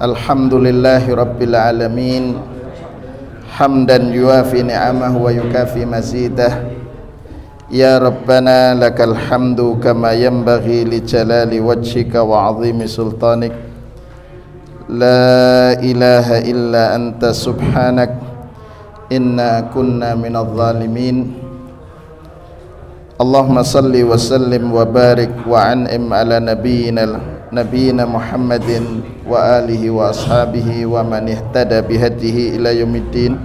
Alhamdulillahi Rabbil Alamin, hamdan yuafi ni'amahu wa yukafi mazidah. Ya Rabbana lakal hamdu kama yanbaghi li jalali wajhika wa azimi sultanik. La ilaha illa anta subhanak inna kunna minadh zalimin. Allahumma salli wa sallim wa barik wa an'im ala nabiyyina Muhammadin wa alihi wa ashabihi wa man ihtada bihadihi ila yaumiddin.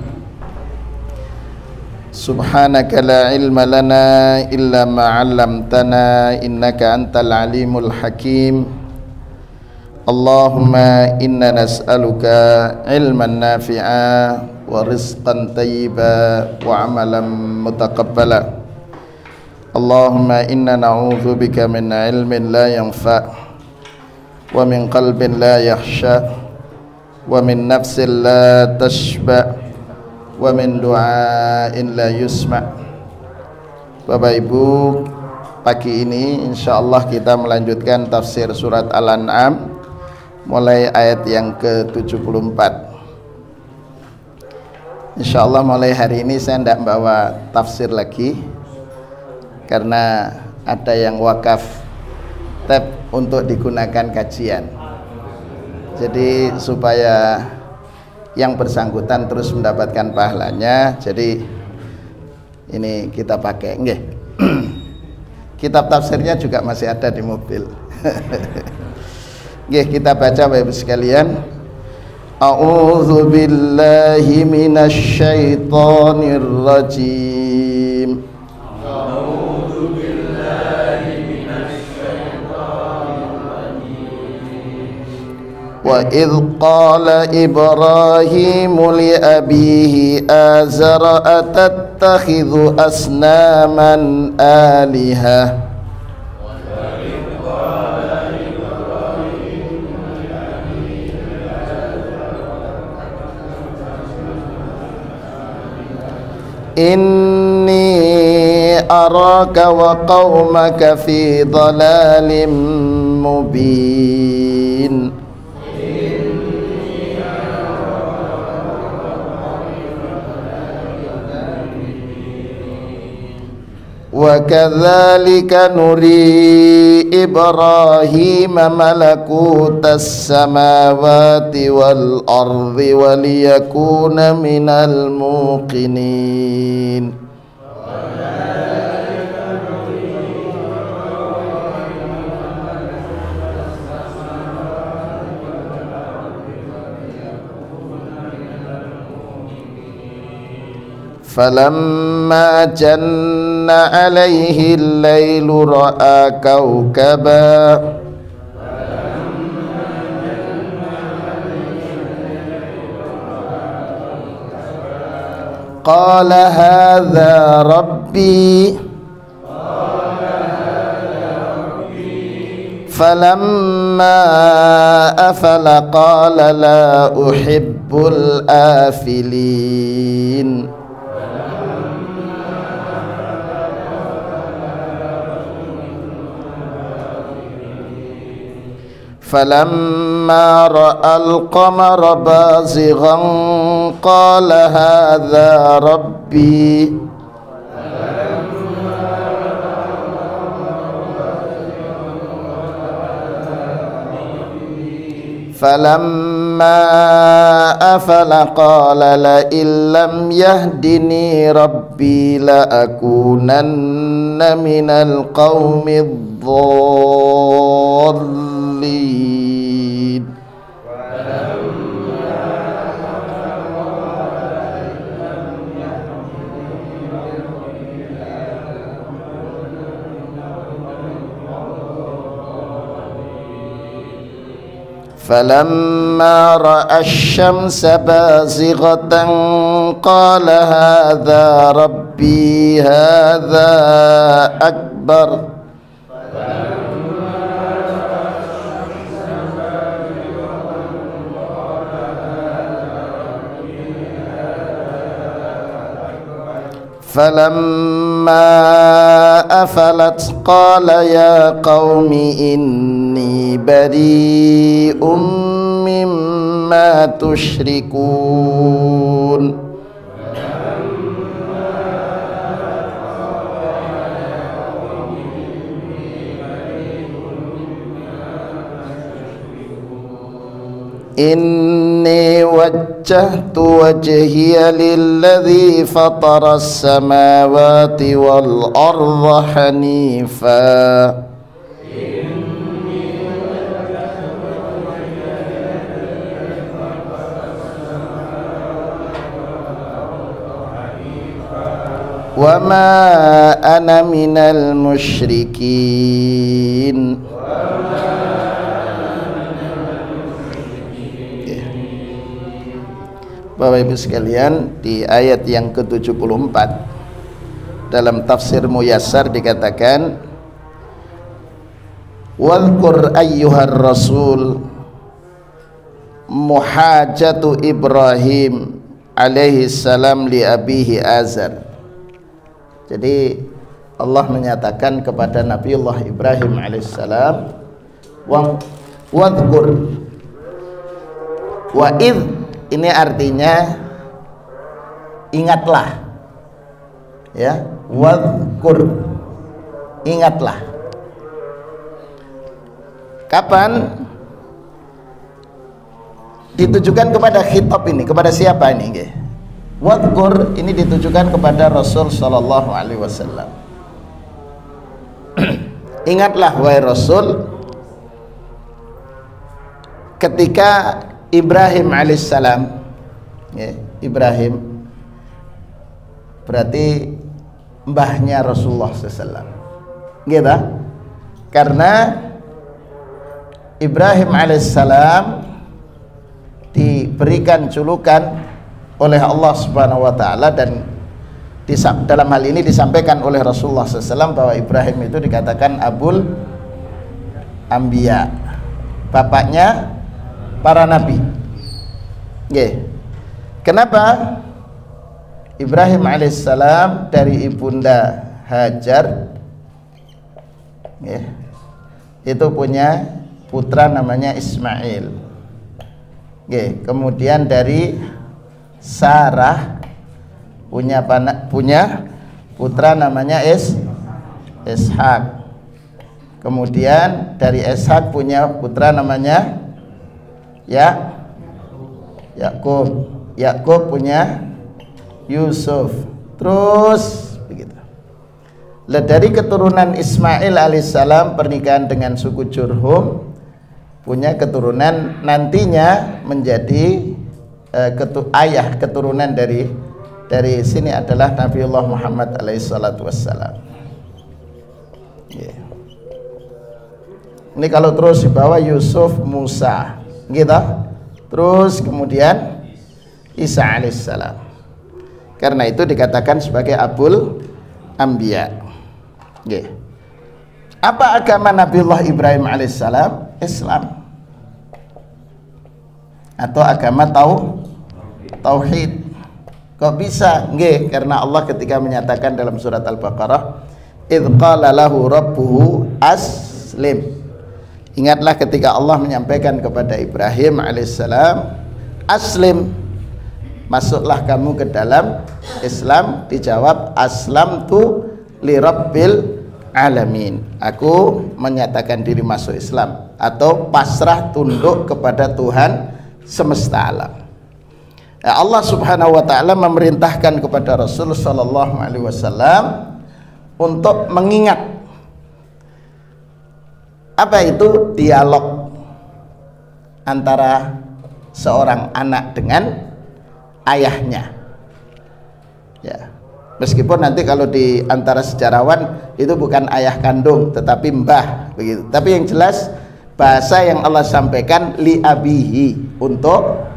Subhanaka la ilma lana illa ma 'allamtana innaka antal alimul hakim. Allahumma inna nas'aluka ilman nafi'a wa rizqan tayyiba wa amalan mutaqabbala. Allahumma inna na'udzubika min ilmin la yanfa' wa min qalbin la yakhsha wa min nafsin la tashba wa min du'ain la yusma'. Bapak Ibu, pagi ini insyaallah kita melanjutkan tafsir surat Al-An'am mulai ayat yang ke-74. Insyaallah mulai hari ini saya tidak bawa tafsir lagi karena ada yang wakaf tab untuk digunakan kajian. Jadi supaya yang bersangkutan terus mendapatkan pahalanya, jadi ini kita pakai. Nggih. Kitab tafsirnya juga masih ada di mobil. Nggih, kita baca Bapak Ibu sekalian. A'udzu billahi minasy syaithanir rajim. A'udzu billahi minasy syaithanir rajim. Wa idz qala Ibrahimu li abihi azara atattakhidhu asnaman alihah. Inni araka wa qaumaka fi dhalalin mubin. Wa kadzalika nuri Ibrahima malakutas samawati wal ardi wa liyakuna minal muqinin. Falamma janna alaihi al-lailu ra'a kawkaba qala hadha rabbi falamma afala qala la uhibbul afilin. فلما رأى القمر بازغا قال هذا ربي فلما أفل قال لئن لم يهدني ربي لأكونن من القوم الضالين. فلما رأى الشمس بازغة قال هذا ربي هذا أكبر فلما أفلت قال يا قوم إني بريء مما تشركون إني وجهت وجهي للذي فطر السماوات والأرض حنيفا وما أنا من المشركين. Bapak Ibu sekalian, di ayat yang ke-74 dalam tafsir Muyassar dikatakan, wadhkur ayyuhar rasul muhajatu Ibrahim alaihi salam li abihi Azar. Jadi Allah menyatakan kepada Nabiullah Ibrahim alaihissalam, wadhkur, wa idh, ini artinya ingatlah, ya, wadhkur, ingatlah. Kapan ditujukan kepada khitab ini, kepada siapa ini? Wadhkur ini ditujukan kepada Rasul sallallahu alaihi wasallam. Ingatlah wahai Rasul, ketika Ibrahim alaihissalam, ya, Ibrahim berarti mbahnya Rasulullah SAW, gitu. Karena Ibrahim alaihissalam diberikan julukan oleh Allah Subhanahu wa taala, dan dalam hal ini disampaikan oleh Rasulullah SAW bahwa Ibrahim itu dikatakan Abul Anbiya, bapaknya para nabi. Kenapa? Ibrahim alaihissalam dari ibunda Hajar, itu punya putra namanya Ismail. Kemudian dari Sarah punya putra namanya Ishak. Kemudian dari Ishak punya putra namanya Yakub. Yakub punya Yusuf. Terus begitu. Dari keturunan Ismail alaihissalam pernikahan dengan suku Jurhum, punya keturunan nantinya menjadi ayah keturunan dari sini adalah Nabiullah Muhammad alaihissalatu wassalam. Ini kalau terus di bawah Yusuf, Musa, gitu. Terus kemudian Isa alaihissalam. Karena itu dikatakan sebagai Abul Anbiya. Apa agama Nabiullah Ibrahim alaihissalam? Islam. Atau agama tauhid. Kok bisa? Karena Allah ketika menyatakan dalam surat Al-Baqarah, idz qala lahu rabbuhu aslim. Ingatlah ketika Allah menyampaikan kepada Ibrahim alaihissalam, aslim, masuklah kamu ke dalam Islam. Dijawab, aslamtu li rabbil alamin, aku menyatakan diri masuk Islam, atau pasrah tunduk kepada Tuhan semesta alam. Allah Subhanahu wa taala memerintahkan kepada Rasul sallallahu alaihi wasallam untuk mengingat apa itu dialog antara seorang anak dengan ayahnya. Ya. Meskipun nanti kalau di antara sejarawan itu bukan ayah kandung tetapi mbah begitu. Tapi yang jelas bahasa yang Allah sampaikan li abihi, untuk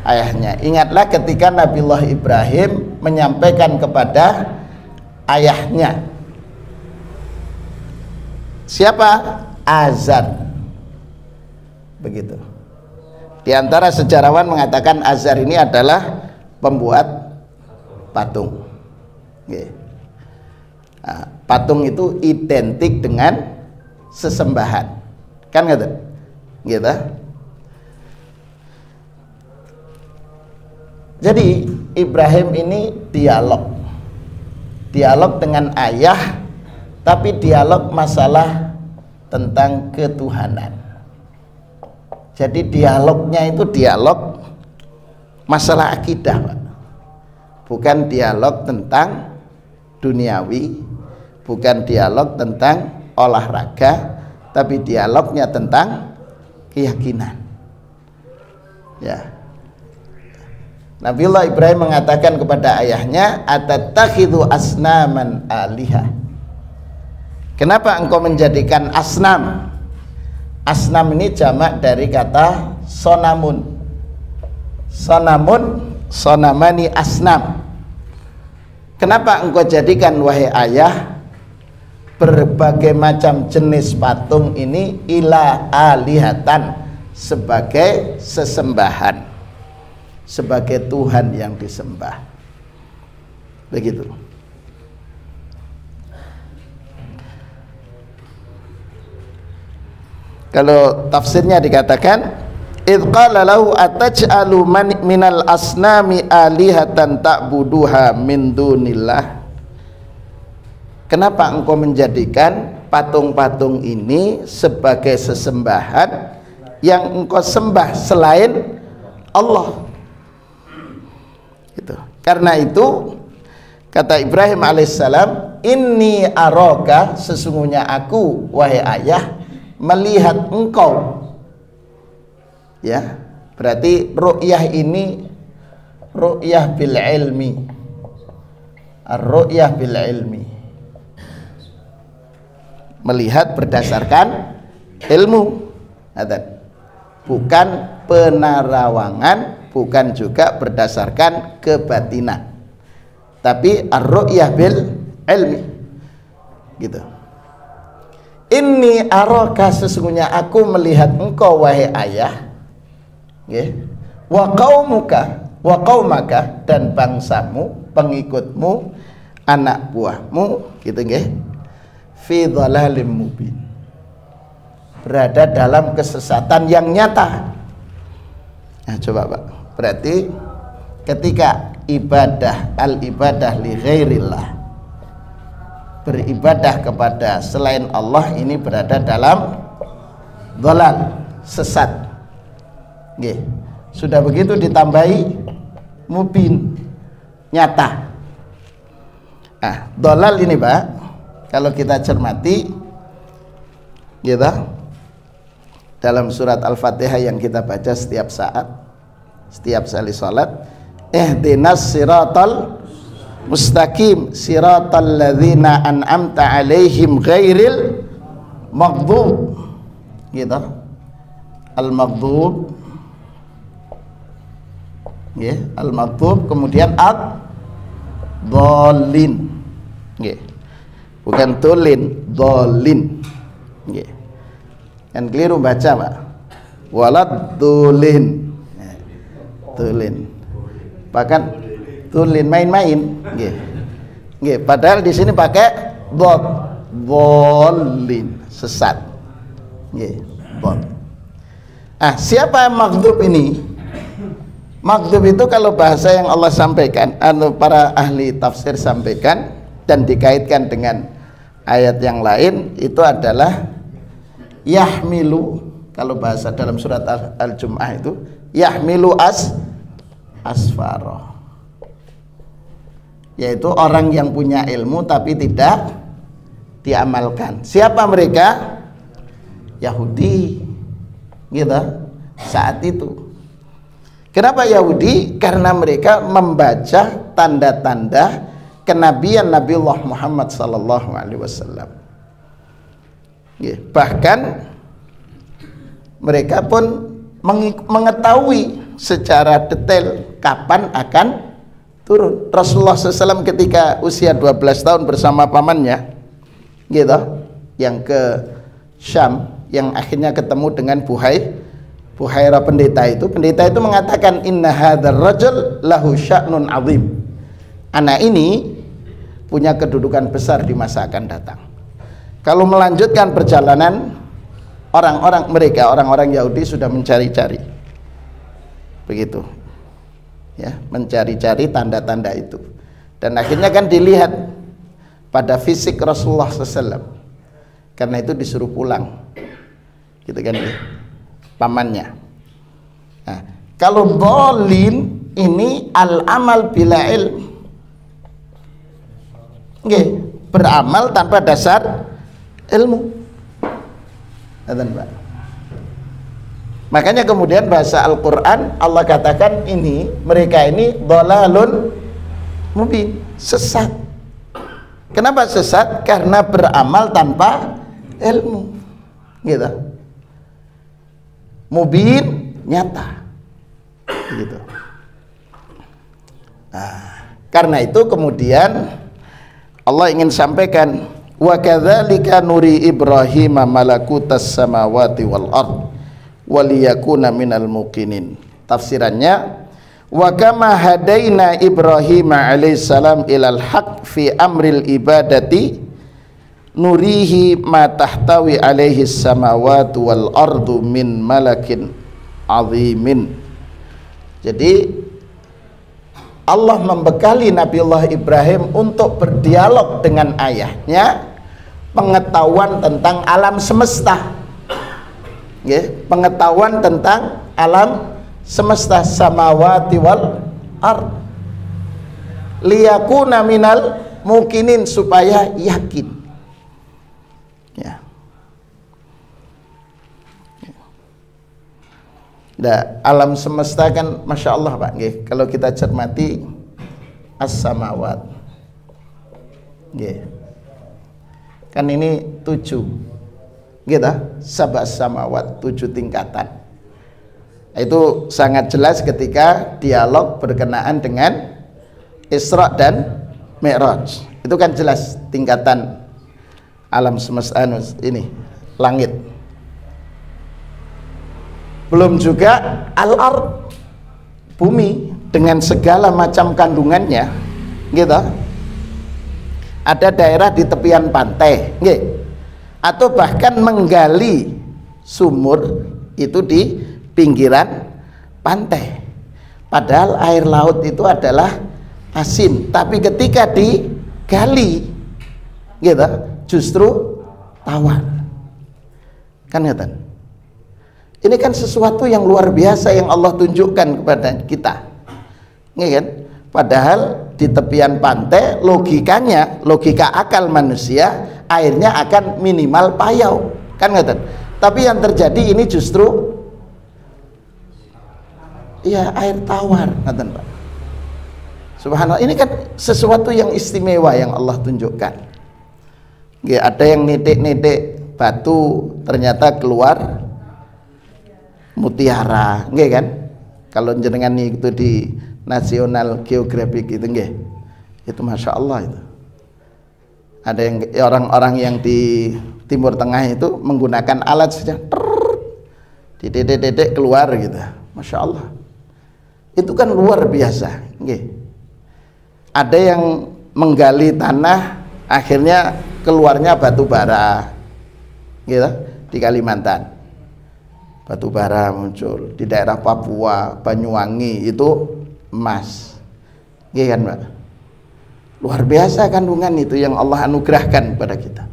ayahnya. Ingatlah ketika Nabiullah Ibrahim menyampaikan kepada ayahnya. Siapa? Azar. Begitu. Di antara sejarawan mengatakan Azar ini adalah pembuat patung. Nah, patung itu identik dengan sesembahan. Kan gitu? Jadi Ibrahim ini dialog dengan ayah, tapi dialog masalah tentang ketuhanan. Jadi dialognya itu dialog masalah akidah, Pak. Bukan dialog tentang duniawi, bukan dialog tentang olahraga, tapi dialognya tentang keyakinan. Ya. Nabiullah Ibrahim mengatakan kepada ayahnya, atattakhidhu asnaman alihah. Kenapa engkau menjadikan asnam? Asnam ini jamak dari kata sonamun. Sonamun, sonamani asnam. Kenapa engkau jadikan wahai ayah berbagai macam jenis patung ini ila alihatan, sebagai sesembahan, sebagai Tuhan yang disembah? Begitu. Kalau tafsirnya dikatakan, idz qala lahu ataj'alu minal asnami alihatan ta'buduha min dunillah. Kenapa engkau menjadikan patung-patung ini sebagai sesembahan yang engkau sembah selain Allah? Itu. Karena itu kata Ibrahim alaihissalam, inni araka, sesungguhnya aku wahai ayah melihat engkau. Ya, berarti ru'yah ini ru'yah bil ilmi. Ar-ru'yah bil ilmi, melihat berdasarkan ilmu, bukan penarawangan, bukan juga berdasarkan kebatinan, tapi ar-ru'yah bil ilmi, gitu. Inni araka, sesungguhnya aku melihat engkau wahai ayah, wa qaumaka, dan bangsamu, pengikutmu, anak buahmu, gitu nggih, fi dhalalim mubin, berada dalam kesesatan yang nyata. Nah, coba Pak, berarti ketika al-ibadah li ghairillah, beribadah kepada selain Allah, ini berada dalam dhalal, sesat. Nggih. Sudah begitu ditambahi mubin, nyata. Ah, dhalal ini Pak, kalau kita cermati gitu, dalam surat Al-Fatihah yang kita baca setiap saat, setiap kali salat, ihdinas siratal mustaqim siratal ladzina an'amta alaihim ghairil maghdub, gitu. Al-maghdub, ya, al-maghdub, kemudian ad-dhalin, ya, bukan tulin, dhalin, ya. Kan keliru baca Pak, walad tulin, ya, tulin, bahkan tulin main-main, ya. Ya, padahal di sini pakai dhalin, sesat, ya, dhal. Ah, siapa yang maghdub ini? Maghdub itu kalau bahasa yang Allah sampaikan, para ahli tafsir sampaikan dan dikaitkan dengan ayat yang lain, itu adalah yahmilu. Kalau bahasa dalam surat Al-Jum'ah itu yahmilu asfaro, yaitu orang yang punya ilmu tapi tidak diamalkan. Siapa mereka? Yahudi, gitu, saat itu. Kenapa Yahudi? Karena mereka membaca tanda-tanda kenabian Nabiullah Muhammad sallallahu alaihi wasallam. Bahkan mereka pun mengetahui secara detail kapan akan turun. Rasulullah SAW ketika usia 12 tahun bersama pamannya, gitu, yang ke Syam, yang akhirnya ketemu dengan Buhairah pendeta itu mengatakan, inna hadzal rajul lahu sya'nun azim. Anak ini punya kedudukan besar di masa akan datang. Kalau melanjutkan perjalanan, orang-orang Yahudi sudah mencari-cari, begitu, ya, mencari-cari tanda-tanda itu. Dan akhirnya kan dilihat pada fisik Rasulullah SAW. Karena itu disuruh pulang, gitu kan ya, pamannya. Nah, kalau dhalin ini al-amal bila ilm, beramal tanpa dasar ilmu. Makanya kemudian bahasa Al-Quran Allah katakan ini, mereka ini dhalalun mubin, sesat. Kenapa sesat? Karena beramal tanpa ilmu, gitu. Mubin, nyata, gitu. Nah, karena itu kemudian Allah ingin sampaikan, wa kadzalika nuri Ibrahim malakutas samawati wal ard waliyakuna minal muqinin. Tafsirannya, wa kama hadaina Ibrahim alaihissalam ilal haq fi amril ibadati nurihi ma tahtawi alaihi samawati wal ardu min malakin azimin. Jadi Allah membekali Nabiullah Ibrahim untuk berdialog dengan ayahnya, pengetahuan tentang alam semesta, pengetahuan tentang alam semesta, samawati wal ard, liyakuna minal mukinin, supaya yakin, ya. Nah, alam semesta kan Masya Allah Pak, kalau kita cermati as-samawat, kan ini 7, gitu, sabas samawat, 7 tingkatan. Itu sangat jelas ketika dialog berkenaan dengan Isra dan Mi'raj. Itu kan jelas tingkatan alam semesta ini, langit. Belum juga al-ard, bumi dengan segala macam kandungannya, gitu. Ada daerah di tepian pantai, atau bahkan menggali sumur itu di pinggiran pantai. Padahal air laut itu adalah asin, tapi ketika digali, gitu, justru tawar. Kan ya? Ini kan sesuatu yang luar biasa yang Allah tunjukkan kepada kita, kan? Padahal di tepian pantai logikanya, logika akal manusia, airnya akan minimal payau, kan nggak? Tapi yang terjadi ini justru ya air tawar, nggak, Pak? Subhanallah, ini kan sesuatu yang istimewa yang Allah tunjukkan. Ada yang nitik-nitik batu ternyata keluar mutiara, kan? Kalau jenengan itu di National Geographic itu, itu Masya Allah itu. Ada yang orang-orang yang di Timur Tengah itu menggunakan alat saja, titik-titik keluar gitu, Masya Allah. Itu kan luar biasa, Ada yang menggali tanah, akhirnya keluarnya batu bara, gitu, di Kalimantan. Batu bara muncul di daerah Papua, Banyuwangi itu emas, kan Mbak? Luar biasa kandungan itu yang Allah anugerahkan kepada kita.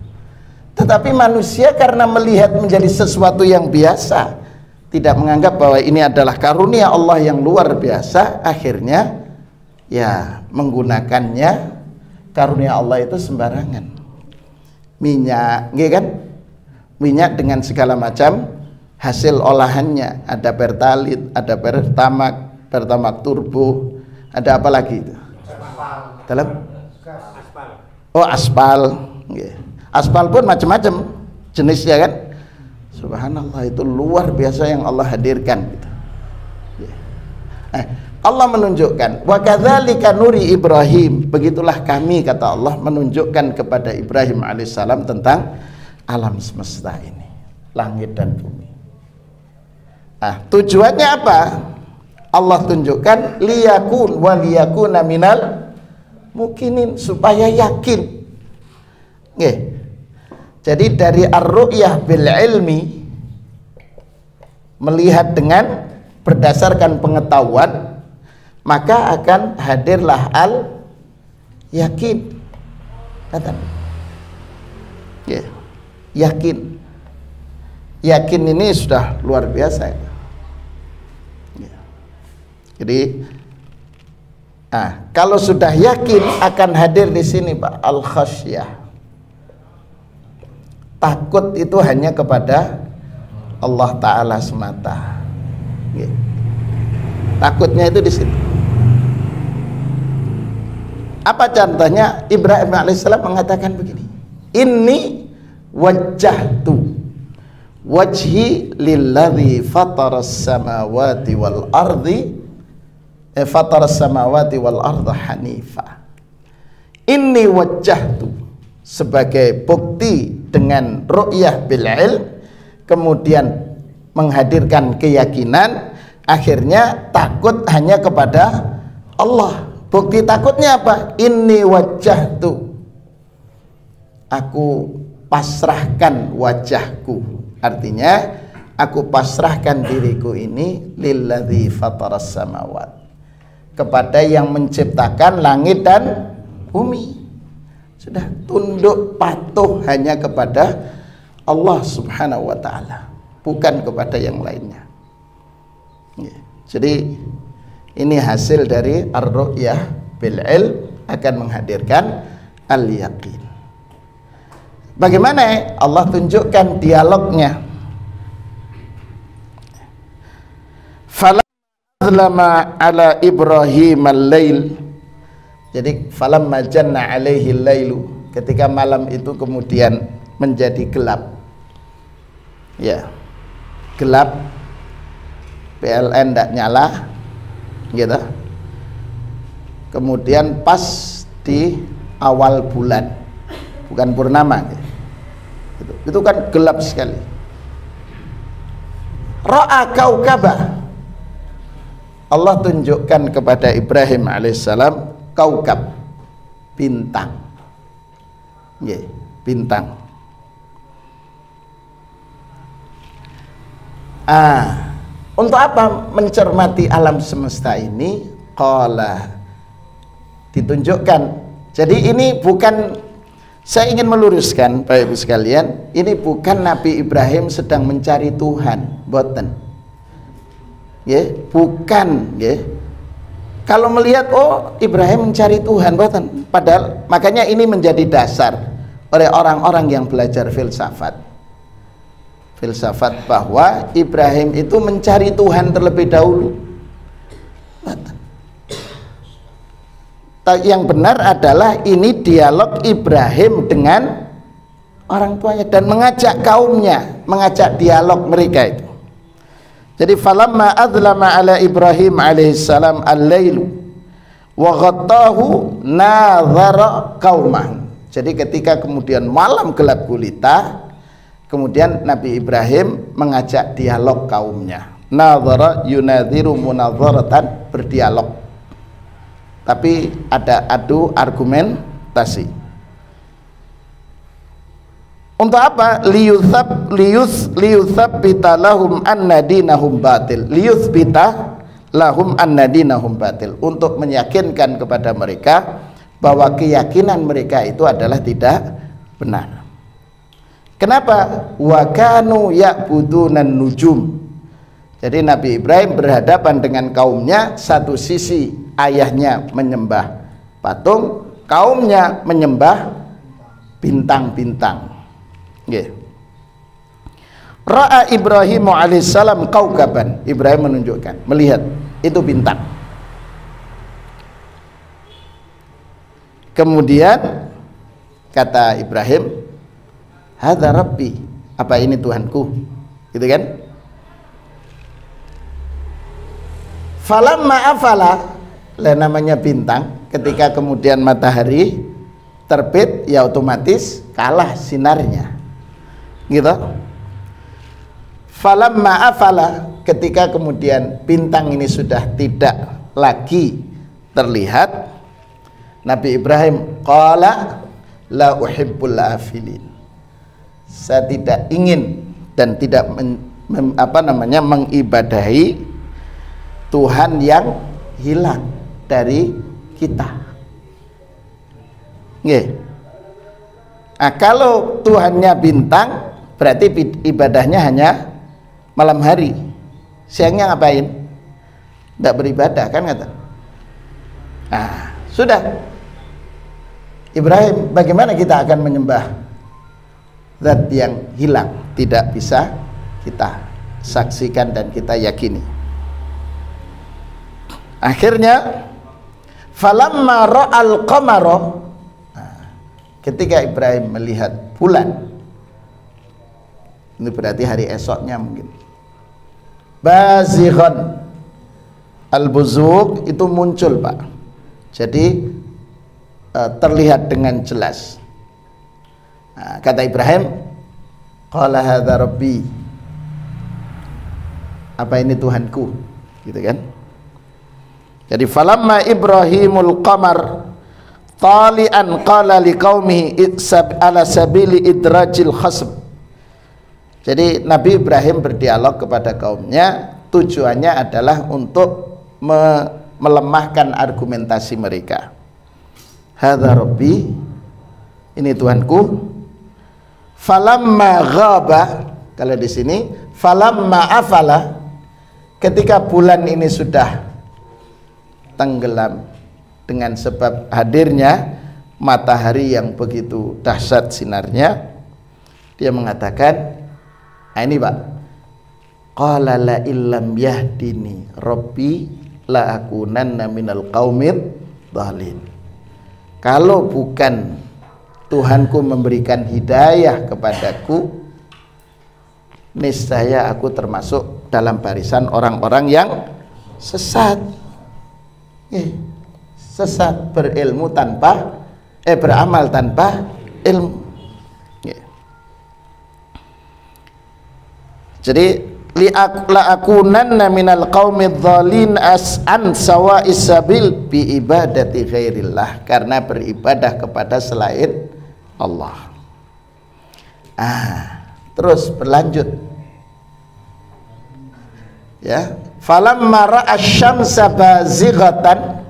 Tetapi manusia karena melihat menjadi sesuatu yang biasa, tidak menganggap bahwa ini adalah karunia Allah yang luar biasa, akhirnya ya menggunakannya, karunia Allah itu sembarangan. Minyak, kan? Minyak dengan segala macam hasil olahannya, ada pertalit, ada pertamak turbo, ada apa lagi itu? Dalam aspal, aspal pun macam-macam jenisnya, kan? Subhanallah, itu luar biasa yang Allah hadirkan, gitu. Allah menunjukkan, wa kadzalika nuri Ibrahim, begitulah kami, kata Allah, menunjukkan kepada Ibrahim alaihissalam tentang alam semesta ini, langit dan bumi. Tujuannya apa? Allah tunjukkan liyakun wa liyakuna minal mukinin, supaya yakin. Jadi dari ar-ru'yah bil ilmi, melihat dengan berdasarkan pengetahuan, maka akan hadirlah al yakin. Kata ya, yakin. Yakin ini sudah luar biasa ya. Jadi kalau sudah yakin akan hadir di sini Pak, al khasyah. Takut itu hanya kepada Allah Ta'ala semata. Takutnya itu di situ. Apa contohnya? Ibrahim alaihissalam mengatakan begini, inni wajjahtu wajhi lilladzi fataras samawati wal ardi fataras samawati wal arda hanifa. Inni wajjahtu, sebagai bukti dengan ru'yah bil ilm, kemudian menghadirkan keyakinan, akhirnya takut hanya kepada Allah. Bukti takutnya apa? Inni wajjahtu, aku pasrahkan wajahku, artinya aku pasrahkan diriku ini lilladzi fataras samawat, kepada yang menciptakan langit dan bumi. Sudah tunduk patuh hanya kepada Allah Subhanahu wa ta'ala, bukan kepada yang lainnya. Jadi ini hasil dari ar-ru'yah bil ilm, akan menghadirkan al-yaqin. Bagaimana Allah tunjukkan dialognya? Falamma ala Ibrahim al-lail. Jadi falamma janna alaihi al-lailu, ketika malam itu kemudian menjadi gelap. Ya. Gelap, PLN tidak nyala gitu. Kemudian pas di awal bulan, bukan purnama gitu. Itu kan gelap sekali. Ra'a kaukabah, Allah tunjukkan kepada Ibrahim alaihissalam kaukab, bintang. Bintang. Untuk apa mencermati alam semesta ini? Qala, ditunjukkan. Jadi ini bukan, saya ingin meluruskan Bapak Ibu sekalian, ini bukan Nabi Ibrahim sedang mencari Tuhan, boten. Bukan, Kalau melihat Ibrahim mencari Tuhan, boten. Padahal makanya ini menjadi dasar oleh orang-orang yang belajar filsafat. Filsafat bahwa Ibrahim itu mencari Tuhan terlebih dahulu. Yang benar adalah ini dialog Ibrahim dengan orang tuanya dan mengajak kaumnya, mengajak dialog mereka itu. Jadi falamma adzlama ala Ibrahim alaihissalam al-lailu wa ghattahu nadhara qaumah. Jadi ketika kemudian malam gelap gulita, kemudian Nabi Ibrahim mengajak dialog kaumnya. Nadhara yunadhiru munadharatan, berdialog. Tapi ada adu argumentasi. Untuk apa? Liyutsabita lahum anna dinahum batil. Liyutsbita lahum anna dinahum batil. Untuk meyakinkan kepada mereka bahwa keyakinan mereka itu adalah tidak benar. Kenapa? Wa kanu ya'budunan nujum. Jadi Nabi Ibrahim berhadapan dengan kaumnya, satu sisi ayahnya menyembah patung, kaumnya menyembah bintang-bintang. Ra'a Ibrahim alaihissalam kaukaban. Ibrahim menunjukkan, melihat itu bintang. Kemudian kata Ibrahim, hadza rabbi, apa ini Tuhanku, gitu kan? Falamma afala, lah namanya bintang, ketika kemudian matahari terbit ya otomatis kalah sinarnya, gitu. Falamma afala, ketika kemudian bintang ini sudah tidak lagi terlihat, Nabi Ibrahim qala la uhibbul afilin, saya tidak ingin dan tidak mengibadahi Tuhan yang hilang. dari kita. Nggih. Nah, kalau Tuhannya bintang, berarti ibadahnya hanya malam hari. Siangnya ngapain? Tidak beribadah kan kata. Nah, sudah. Ibrahim, bagaimana kita akan menyembah zat yang hilang, tidak bisa kita saksikan dan kita yakini. Akhirnya falamma ra'al qamara, ketika Ibrahim melihat bulan, ini berarti hari esoknya mungkin, bazighan, al-buzugh itu muncul Pak, jadi terlihat dengan jelas. Nah, kata Ibrahim, qala hadza rabbi, apa ini Tuhanku, gitu kan. Jadi falamma Ibrahimul qamar talian qala liqaumihi ala sabili idrajil khasb. Jadi Nabi Ibrahim berdialog kepada kaumnya, tujuannya adalah untuk melemahkan argumentasi mereka. Hadza rabbi, ini Tuhanku. Falamma ghaba, kalau di sini falamma afala, ketika bulan ini sudah tenggelam dengan sebab hadirnya matahari yang begitu dahsyat sinarnya, dia mengatakan, nah ini Pak, qala la illam yahdini rabbi la akunanna minal qaumid dhalin. Kalau bukan Tuhanku memberikan hidayah kepadaku, niscaya aku termasuk dalam barisan orang-orang yang sesat. Sesat, berilmu tanpa beramal tanpa ilmu. Jadi la akunanna minal qaumidz dzalin as'an sawa'is sabil bi ibadati ghairillah, karena beribadah kepada selain Allah. Terus berlanjut. Ya, falamma ra'a asy-syamsa bazighatan,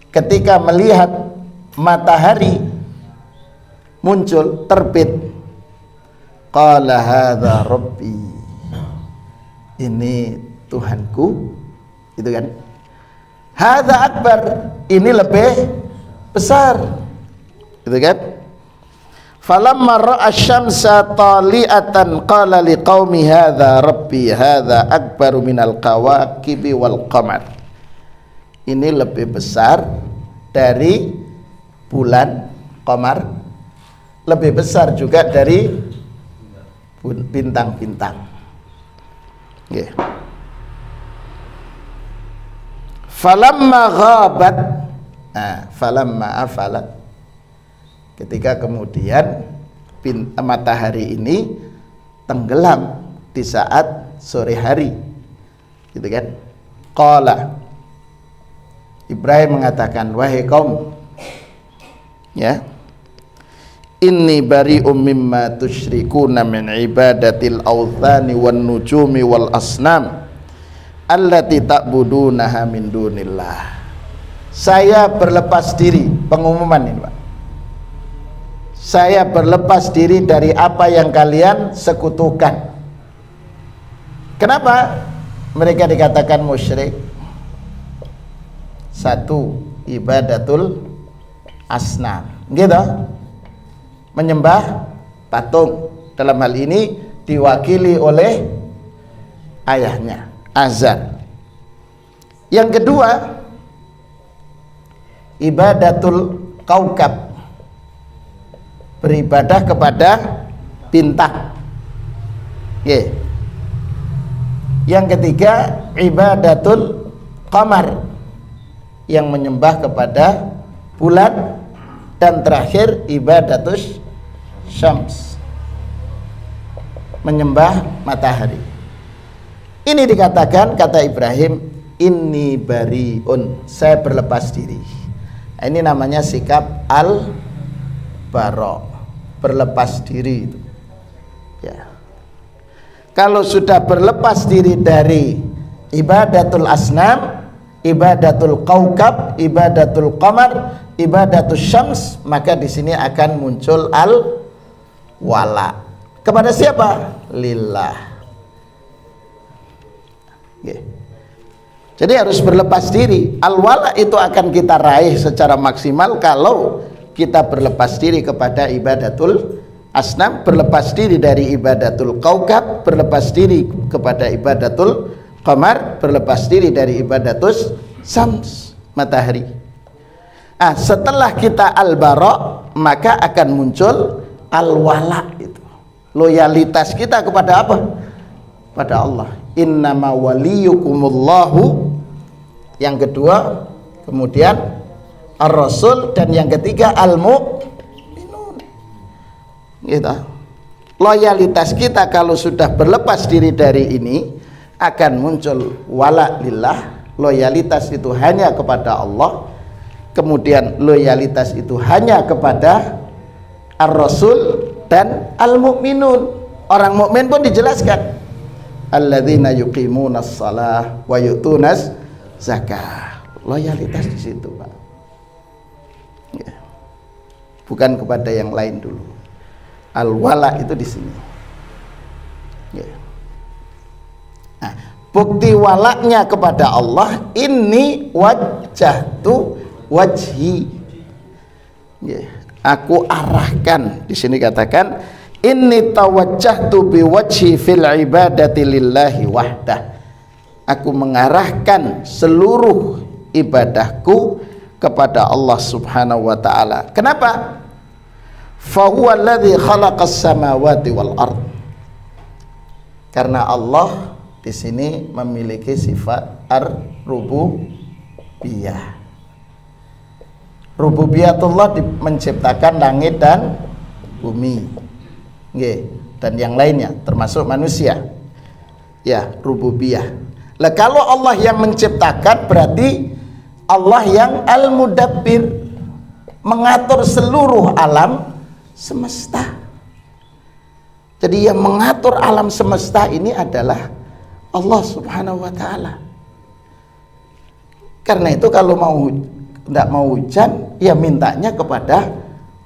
ketika melihat matahari muncul terbit, qala hadza rabbi, ini Tuhanku, itu kan. Hadza akbar, ini lebih besar, itu kan. Falamma ra'a asy-syamsa tali'atan qala liqaumi hadza rabbi hadza akbaru minal kawakibi wal qamar. Ini lebih besar dari bulan, qamar, lebih besar juga dari bintang-bintang. Yeah. Falamma ghabat, falamma afalat, ketika kemudian matahari ini tenggelam di saat sore hari, gitu kan. Qala, Ibrahim mengatakan, wahai kaum, ya, inni bari'um mimma tusyrikuna min ibadatil awthani wan nujumi wal asnam allati ta'budunaha min dunillah. Saya berlepas diri, pengumuman ini Pak, saya berlepas diri dari apa yang kalian sekutukan. Kenapa mereka dikatakan musyrik? Satu, ibadatul asnam, gitu, menyembah patung. Dalam hal ini diwakili oleh ayahnya Azar. Yang kedua, ibadatul kaukab, beribadah kepada bintang. Yang ketiga, ibadatul qamar, yang menyembah kepada bulan. Dan terakhir, ibadatus syams, menyembah matahari. Ini dikatakan, kata Ibrahim, inni bariun, saya berlepas diri. Ini namanya sikap al-bara, berlepas diri itu. Ya. Kalau sudah berlepas diri dari ibadatul asnam, ibadatul kaukab, ibadatul qamar, ibadatul syams, maka di sini akan muncul al wala. Kepada siapa? Lillah. Jadi harus berlepas diri. Al wala itu akan kita raih secara maksimal kalau kita berlepas diri kepada ibadatul asnam, berlepas diri dari ibadatul kaukab, berlepas diri kepada ibadatul qamar, berlepas diri dari ibadatus syams, matahari. Setelah kita al-bara, maka akan muncul al-wala, itu loyalitas kita kepada apa? Pada Allah. Innama waliyukumullahu. Yang kedua, kemudian ar-rasul, dan yang ketiga al-mu'minun. Gitu. Loyalitas kita kalau sudah berlepas diri dari ini akan muncul wala lillah. Loyalitas itu hanya kepada Allah. Kemudian loyalitas itu hanya kepada ar-rasul dan al-mu'minun. Orang mukmin pun dijelaskan, alladzina yuqimunas shalah wa yu'tunas zakah. Loyalitas di situ, Pak. Ya. Bukan kepada yang lain dulu. Al-wala itu di sini. Ya. Bukti walaknya kepada Allah, ini wajjahtu wajhi. Ya. Aku arahkan, di sini katakan inni tawajjahtu biwajhi fil ibadati lillahi wahdah. Aku mengarahkan seluruh ibadahku kepada Allah Subhanahu wa taala. Kenapa? Fa huwa alladzi khalaqas samawati wal ard. Karena Allah di sini memiliki sifat ar-rububiyah. Rububiyatullah menciptakan langit dan bumi. Dan yang lainnya termasuk manusia. Ya, rububiyah. Lah kalau Allah yang menciptakan, berarti Allah yang al-mudabbir, mengatur seluruh alam semesta. Jadi yang mengatur alam semesta ini adalah Allah Subhanahu wa ta'ala. Karena itu kalau tidak mau hujan, ya mintanya kepada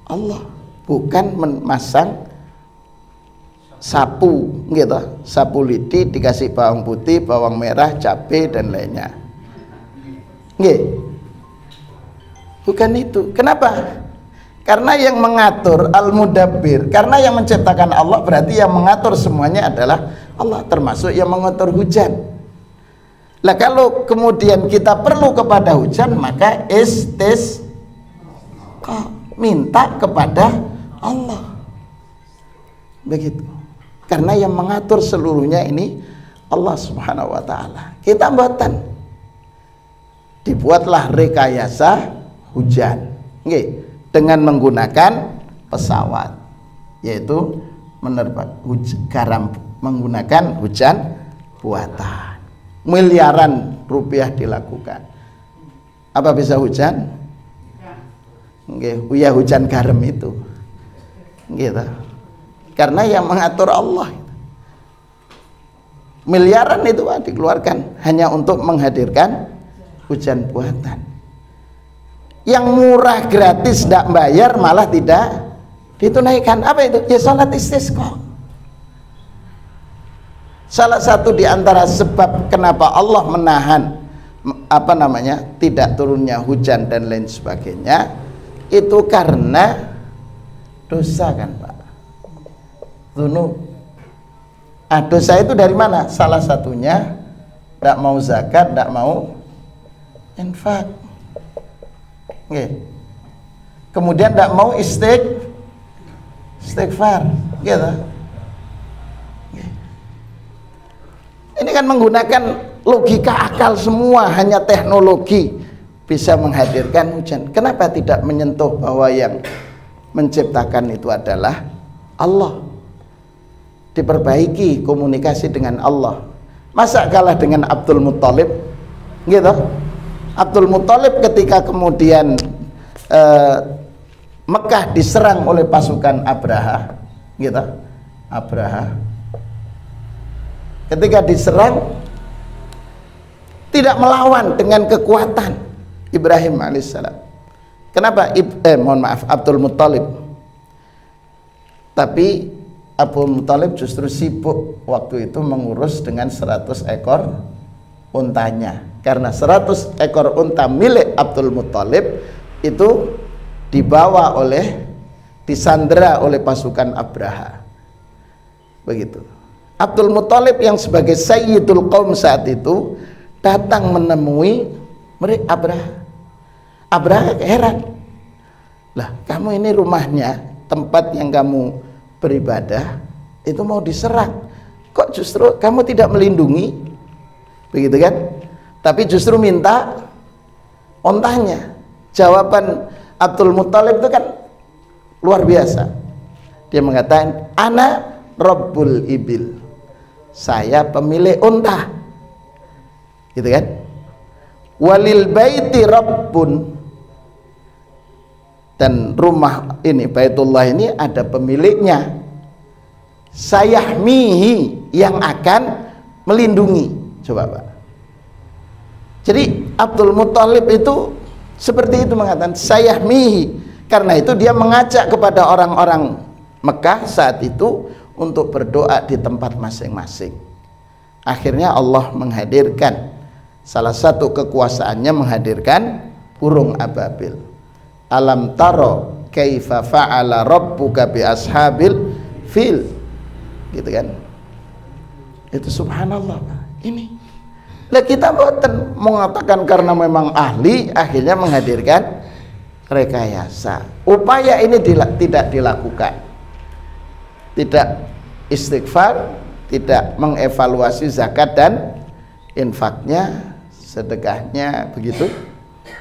Allah, bukan memasang sapu gitu, sapu lidi dikasih bawang putih, bawang merah, cabai dan lainnya. Bukan itu. Kenapa? Karena yang mengatur al-mudabbir, karena yang menciptakan Allah, berarti yang mengatur semuanya adalah Allah, termasuk yang mengatur hujan. Lah kalau kemudian kita perlu kepada hujan, maka minta kepada Allah. Begitu. Karena yang mengatur seluruhnya ini Allah Subhanahu wa taala. Kita buatan. Dibuatlah rekayasa hujan. Dengan menggunakan pesawat, yaitu menggunakan hujan buatan. Miliaran rupiah dilakukan. Apa bisa hujan? Ya hujan garam itu. Gitu. Karena yang mengatur Allah. Miliaran itu dikeluarkan hanya untuk menghadirkan hujan buatan. Yang murah gratis tidak bayar malah tidak ditunaikan. Apa itu? Ya salat istisqa. Salah satu di antara sebab kenapa Allah menahan tidak turunnya hujan dan lain sebagainya, itu karena dosa kan, Pak. Dzunub. Dosa itu dari mana? Salah satunya tidak mau zakat, tidak mau infak. Kemudian tidak mau istighfar, gitu. Ini kan menggunakan logika akal semua, hanya teknologi bisa menghadirkan hujan. Kenapa tidak menyentuh bahwa yang menciptakan itu adalah Allah? Diperbaiki komunikasi dengan Allah. Masa kalah dengan Abdul Muthalib, gitu? Abdul Muthalib ketika kemudian Mekah diserang oleh pasukan Abraha, gitu. Abraha ketika diserang, tidak melawan dengan kekuatan Ibrahim alaihissalam. Kenapa? Mohon maaf, Abdul Muthalib. Tapi Abdul Muthalib justru sibuk waktu itu mengurus dengan 100 ekor untanya, karena 100 ekor unta milik Abdul Muthalib itu disandera oleh pasukan Abraha. Begitu. Abdul Muthalib yang sebagai Sayyidul Qaum saat itu datang menemui Abraha. Abraha heran, lah kamu ini rumahnya, tempat yang kamu beribadah itu mau diserang, kok justru kamu tidak melindungi, begitu kan? Tapi justru minta ontanya. Jawaban Abdul Muthalib itu kan luar biasa. Dia mengatakan, ana Rabbul Ibil, saya pemilik unta, gitu kan? Walil baiti Rabbun, dan rumah ini, Baitullah ini ada pemiliknya, sayahmihi, yang akan melindungi. Coba Pak. Jadi Abdul Muthalib itu seperti itu mengatakan sayahmihi, karena itu dia mengajak kepada orang-orang Mekah saat itu untuk berdoa di tempat masing-masing. Akhirnya Allah menghadirkan, salah satu kekuasaannya menghadirkan burung ababil. Alam taro kaifa fa'ala rabbuka bi ashabil fil, gitu kan? Itu subhanallah Pak. Ini lah kita boten mengatakan karena memang ahli, akhirnya menghadirkan rekayasa. Upaya ini tidak dilakukan, tidak istighfar, tidak mengevaluasi zakat dan infaknya, sedekahnya, begitu,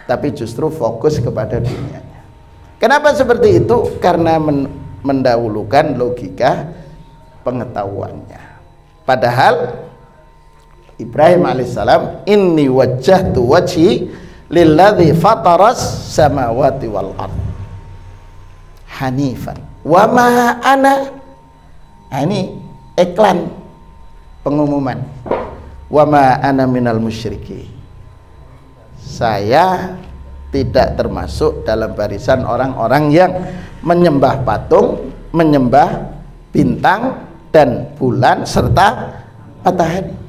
tapi justru fokus kepada dunianya. Kenapa seperti itu? Karena mendahulukan logika pengetahuannya. Padahal Ibrahim alaihissalam, inni wajjahtu wajhi lilladzi fataras samawati wal ard hanifan wa ma ana, ini iklan pengumuman, wa ma ana minal musyriki, saya tidak termasuk dalam barisan orang-orang yang menyembah patung, menyembah bintang dan bulan serta matahari.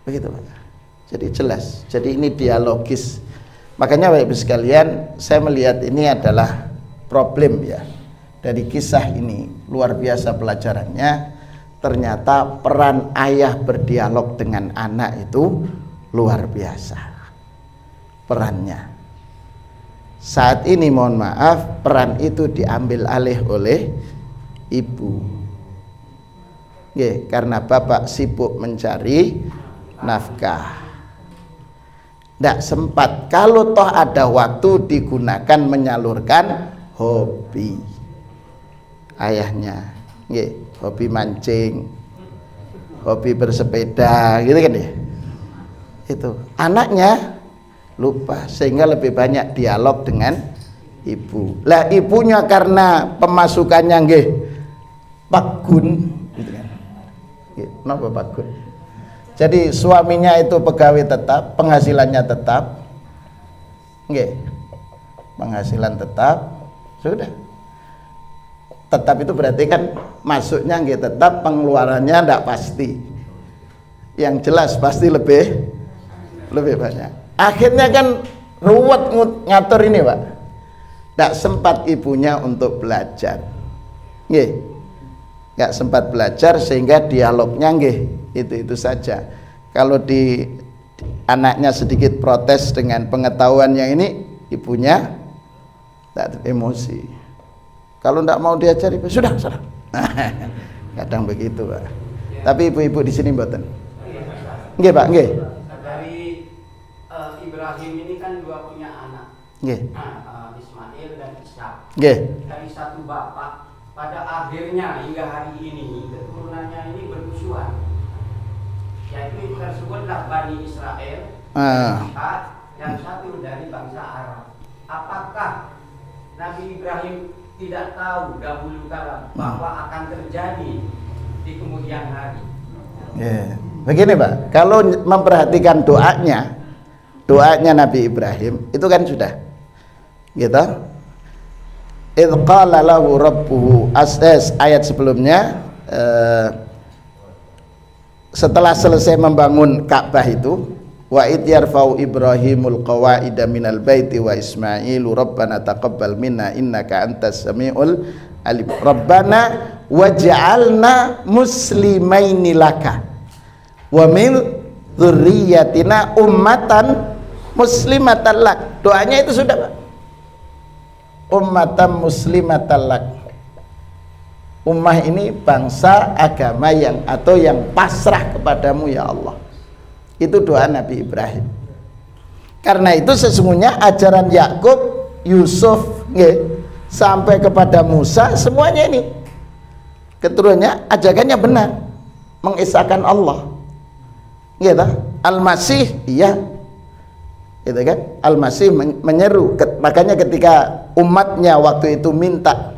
Begitu Pak. Jadi jelas. Jadi ini dialogis. Makanya Bapak Ibu sekalian, saya melihat ini adalah problem ya. Dari kisah ini luar biasa pelajarannya. Ternyata peran ayah berdialog dengan anak itu luar biasa perannya. Saat ini mohon maaf, peran itu diambil alih oleh ibu. Karena bapak sibuk mencari nafkah, tidak sempat. Kalau toh ada waktu digunakan menyalurkan hobi ayahnya, hobi mancing, hobi bersepeda, gitu kan ya. Itu anaknya lupa, sehingga lebih banyak dialog dengan ibu. Lah ibunya karena pemasukannya Pakgun, gitu kan. Kenapa Pakgun? Jadi suaminya itu pegawai tetap, penghasilannya tetap, penghasilan tetap, sudah. Tetap itu berarti kan masuknya tetap, pengeluarannya tidak pasti. Yang jelas pasti lebih banyak. Akhirnya kan ruwet ngatur ini Pak. Tidak sempat ibunya untuk belajar, nggak sempat belajar, sehingga dialognya itu saja. Kalau anaknya sedikit protes dengan pengetahuan yang ini, ibunya tak emosi. Kalau tidak mau diajari, sudah. Kadang begitu Pak. Tapi ibu-ibu di sini mboten. Nggih Pak, nggih. Dari Ibrahim ini kan dua punya anak. Nggih. Ismail dan Ishak. Nggih. Dari satu bapak, pada akhirnya hingga hari ini keturunannya ini bermusuhan. Yaitu tersebutlah Bani Israel, yang satu dari bangsa Arab. Apakah Nabi Ibrahim tidak tahu dahulu kala bahwa akan terjadi di kemudian hari? Begini Pak, kalau memperhatikan doanya Nabi Ibrahim itu kan sudah gitu. Idz qala lahu rabbuhu, ayat sebelumnya setelah selesai membangun Ka'bah itu, wa id yarfa'u Ibrahimul qawaida minal baiti wa Ismailu rabbana taqabbal minna innaka antas samiul alim rabbana waj'alna muslimaini laka wa min dzurriyyatina ummatan muslimatan lak. Doanya itu sudah Pak, ummatan muslimatan lak. Ummah ini bangsa agama yang atau yang pasrah kepadamu ya Allah. Itu doa Nabi Ibrahim. Karena itu sesungguhnya ajaran Yakub, Yusuf, sampai kepada Musa, semuanya ini keturunannya ajakannya benar, mengisahkan Allah. Gitu. Al-Masih, iya, gitu kan? Al-Masih menyeru. Makanya ketika umatnya waktu itu minta